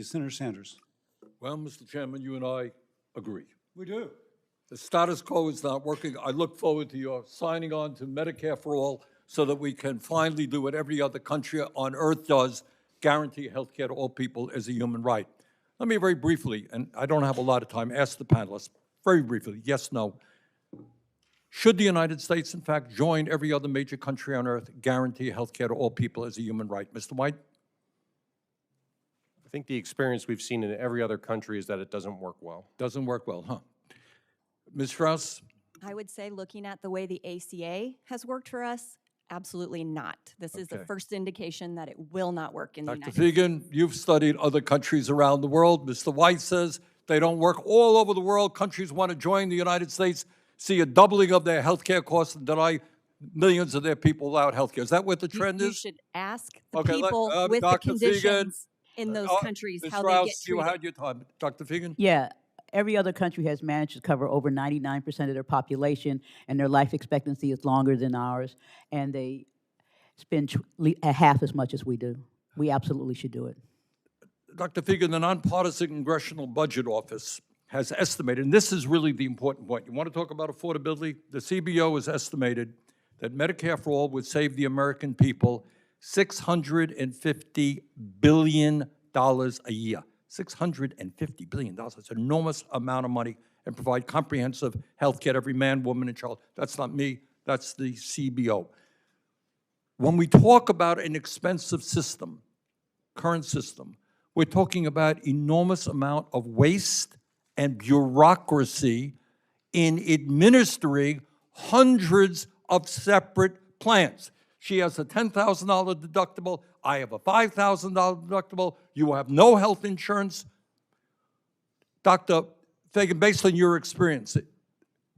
Senator Sanders. Well, Mr. Chairman, you and I agree. We do. The status quo is not working. I look forward to your signing on to Medicare for All so that we can finally do what every other country on earth does, guarantee health care to all people as a human right. Let me very briefly, and I don't have a lot of time, ask the panelists, very briefly, yes, no. Should the United States, in fact, join every other major country on earth, guarantee health care to all people as a human right? Mr. White? I think the experience we've seen in every other country is that it doesn't work well. Doesn't work well, huh? Ms. Strauss? I would say, looking at the way the ACA has worked for us, absolutely not. This is the Okay. first indication that it will not work in the Dr. United States. Fegan, you've studied other countries around the world. Mr. White says they don't work all over the world. Countries want to join the United States, see a doubling of their health care costs, and deny millions of their people without health care. Is that what the trend You is? should ask the Okay, people with Dr. the conditions in those Oh, countries Ms. how they get Strauss, you treated. had your time. Dr. Fegan? Yeah, every other country has managed to cover over 99% of their population, and their life expectancy is longer than ours, and they spend half as much as we do. We absolutely should do it. Dr. Fegan, the Nonpartisan Congressional Budget Office has estimated, and this is really the important point. You want to talk about affordability? The CBO has estimated that Medicare for All would save the American people $650 billion a year. $650 billion. That's an enormous amount of money, and provide comprehensive health care to every man, woman, and child. That's not me. That's the CBO. When we talk about an expensive system, current system, we're talking about enormous amount of waste and bureaucracy in administering hundreds of separate plans. She has a $10,000 deductible. I have a $5,000 deductible. You have no health insurance. Dr. Fagan, based on your experience,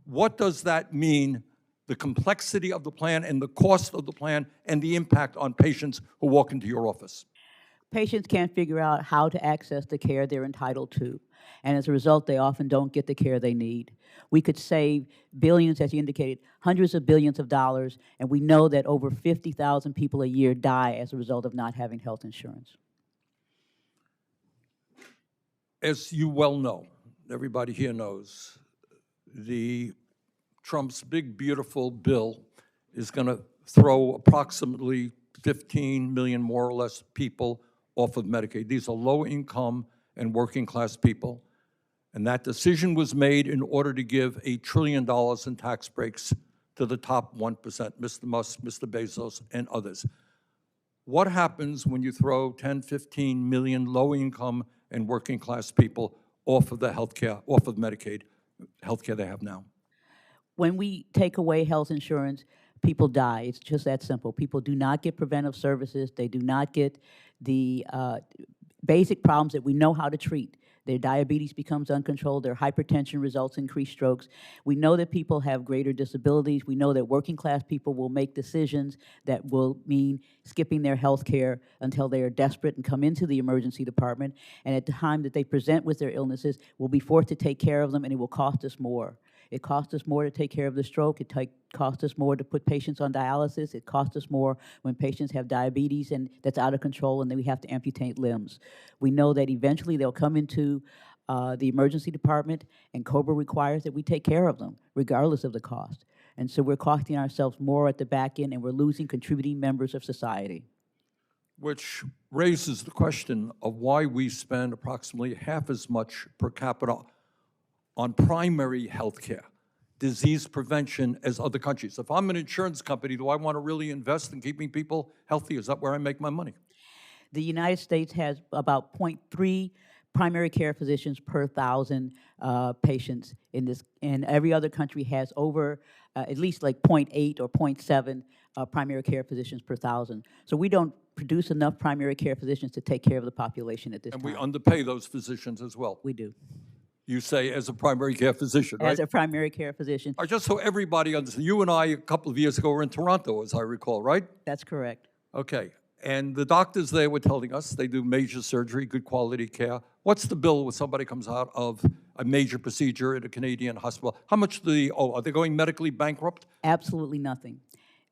what does that mean, the complexity of the plan and the cost of the plan and the impact on patients who walk into your office? Patients can't figure out how to access the care they're entitled to, and as a result, they often don't get the care they need. We could save billions, as you indicated, hundreds of billions of dollars, and we know that over 50,000 people a year die as a result of not having health insurance. As you well know, everybody here knows, Trump's big, beautiful bill is going to throw approximately 15 million, more or less, people off of Medicaid. These are low-income and working-class people. And that decision was made in order to give $1 trillion in tax breaks to the top 1%, Mr. Musk, Mr. Bezos, and others. What happens when you throw 10, 15 million low-income and working-class people off of the healthcare, off of Medicaid healthcare they have now? When we take away health insurance, people die. It's just that simple. People do not get preventive services. They do not get the basic problems that we know how to treat. Their diabetes becomes uncontrolled. Their hypertension results in increased strokes. We know that people have greater disabilities. We know that working class people will make decisions that will mean skipping their health care until they are desperate and come into the emergency department. And at the time that they present with their illnesses, we'll be forced to take care of them, and it will cost us more. It costs us more to take care of the stroke. It costs us more to put patients on dialysis. It costs us more when patients have diabetes and that's out of control, and then we have to amputate limbs. We know that eventually they'll come into the emergency department, and COBRA requires that we take care of them, regardless of the cost. And so we're costing ourselves more at the back end, and we're losing contributing members of society. Which raises the question of why we spend approximately half as much per capita on primary health care, disease prevention, as other countries. If I'm an insurance company, do I want to really invest in keeping people healthy? Is that where I make my money? The United States has about 0.3 primary care physicians per 1,000 patients in this, and every other country has over at least like 0.8 or 0.7 primary care physicians per 1,000. So we don't produce enough primary care physicians to take care of the population at this time. And we underpay those physicians as well. We do. You say as a primary care physician, right? As a primary care physician. Just so everybody understands, you and I, a couple of years ago, were in Toronto, as I recall, right? That's correct. Okay. And the doctors there were telling us they do major surgery, good quality care. What's the bill when somebody comes out of a major procedure at a Canadian hospital? How much are they going medically bankrupt? Absolutely nothing.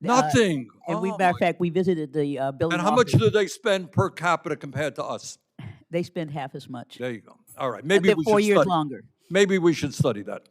Nothing. And matter of fact, we visited the billing And how much office. do they spend per capita compared to us? They spend half as much. There you go. All right, And maybe they're we 4 should years study. longer. Maybe we should study that.